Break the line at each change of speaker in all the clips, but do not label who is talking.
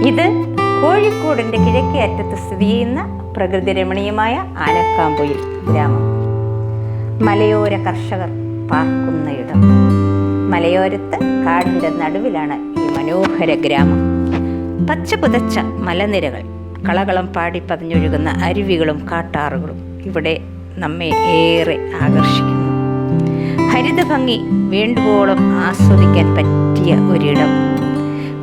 ഇത് കോഴിക്കോടിൻ്റെ കിഴക്കേ അറ്റത്ത് സ്ഥിതി ചെയ്യുന്ന പ്രകൃതി രമണീയമായ ആനക്കാംപൊയിൽ ഗ്രാമം. മലയോര കർഷകർ പാർക്കുന്ന ഇടം. മലയോരത്ത് കാടിൻ്റെ നടുവിലാണ് ഈ മനോഹര ഗ്രാമം. പച്ച പുതച്ച മലനിരകൾ, കളകളം പാടി പതിഞ്ഞൊഴുകുന്ന അരുവികളും കാട്ടാറുകളും ഇവിടെ നമ്മെ ഏറെ ആകർഷിക്കുന്നു. ഹരിതഭംഗി വേണ്ടുവോളം ആസ്വദിക്കാൻ പറ്റിയ ഒരിടം.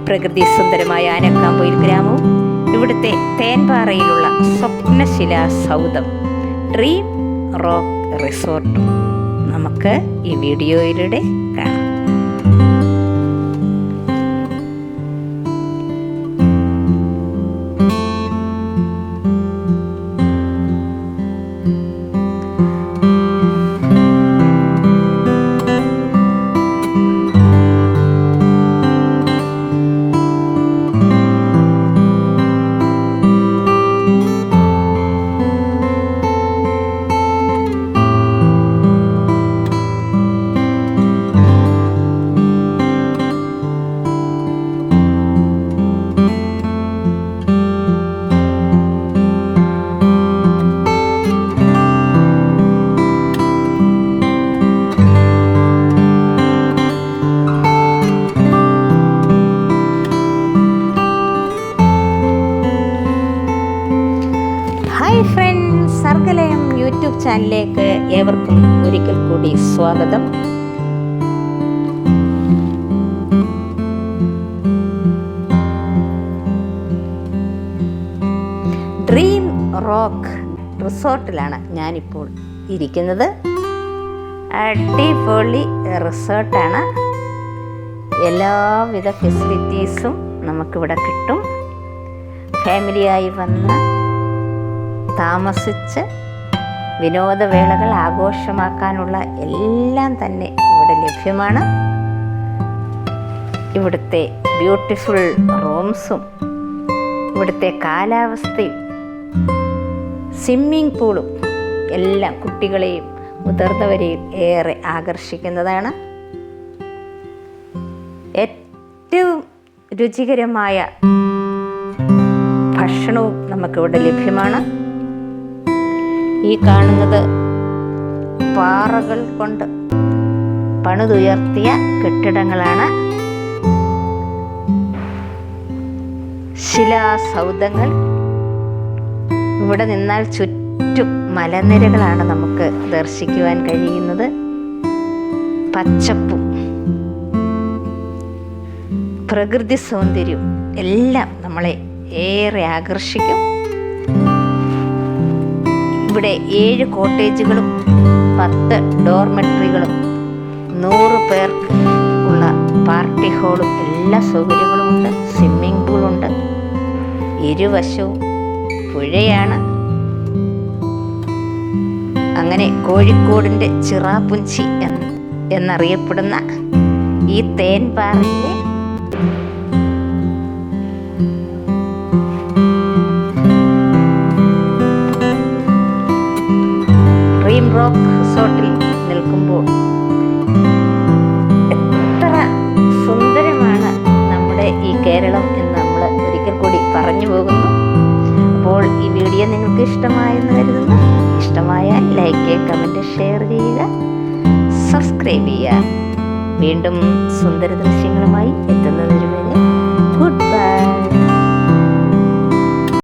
പ്രകൃതി സുന്ദരമായ ആനക്കാംപൊയിൽ ഗ്രാമവും ഇവിടുത്തെ തേൻപാറയിലുള്ള സ്വപ്നശിലാ സൗധം ഡ്രീം റോക്ക് റിസോർട്ടും നമുക്ക് ഈ വീഡിയോയിലൂടെ കാണാം. ഹായ് ഫ്രണ്ട്സ്, സർഗലയം യൂട്യൂബ് ചാനലിലേക്ക് ഏവർക്കും ഒരിക്കൽ കൂടി സ്വാഗതം. ഡ്രീം റോക്ക് റിസോർട്ടിലാണ് ഞാനിപ്പോൾ ഇരിക്കുന്നത്. അടിപൊളി റിസോർട്ടാണ്. എല്ലാവിധ ഫെസിലിറ്റീസും നമുക്കിവിടെ കിട്ടും. ഫാമിലിയായി വന്ന് താമസിച്ച് വിനോദവേളകൾ ആഘോഷമാക്കാനുള്ള എല്ലാം തന്നെ ഇവിടെ ലഭ്യമാണ്. ഇവിടുത്തെ ബ്യൂട്ടിഫുൾ റൂംസും ഇവിടുത്തെ കാലാവസ്ഥയും സ്വിമ്മിംഗ് പൂളും എല്ലാം കുട്ടികളെയും മുതിർന്നവരെയും ഏറെ ആകർഷിക്കുന്നതാണ്. ഏറ്റവും രുചികരമായ ഭക്ഷണവും നമുക്കിവിടെ ലഭ്യമാണ്. ഈ കാണുന്നത് പാറകൾ കൊണ്ട് പണിതുയർത്തിയ കെട്ടിടങ്ങളാണ്. ശിലാസൗധങ്ങൾ. ഇവിടെ നിന്നാൽ ചുറ്റും മലനിരകളാണ് നമുക്ക് ദർശിക്കുവാൻ കഴിയുന്നത്. പച്ചപ്പും പ്രകൃതി സൗന്ദര്യവും എല്ലാം നമ്മളെ ഏറെ ആകർഷിക്കും. ഇവിടെ 7 കോട്ടേജുകളും 10 ഡോർമെട്രികളും 100 പേർക്ക് ഉള്ള പാർട്ടി ഹാളും എല്ലാ സൗകര്യങ്ങളുമുണ്ട്. സ്വിമ്മിംഗ് പൂളുണ്ട്. ഇരുവശവും പുഴയാണ്. അങ്ങനെ കോഴിക്കോടിൻ്റെ ചിറാപുഞ്ചി എന്നറിയപ്പെടുന്ന ഈ തേൻപാറയിലെ ഡ്രീം റോക്ക് റിസോർട്ടിൽ നിൽക്കുമ്പോൾ എത്ര സുന്ദരമാണ് നമ്മുടെ ഈ കേരളം എന്ന് നമ്മൾ ഒരിക്കൽ കൂടി പറഞ്ഞു പോകുന്നു. അപ്പോൾ ഈ വീഡിയോ നിങ്ങൾക്ക് ഇഷ്ടമായെന്ന് കരുതുന്നു. ഇഷ്ടമായാൽ ലൈക്ക് ചെയ്യുക, കമൻറ്റ്, ഷെയർ ചെയ്യുക, സബ്സ്ക്രൈബ് ചെയ്യുക. വീണ്ടും സുന്ദര ദൃശ്യങ്ങളുമായി എത്തുന്നതിന് വരെ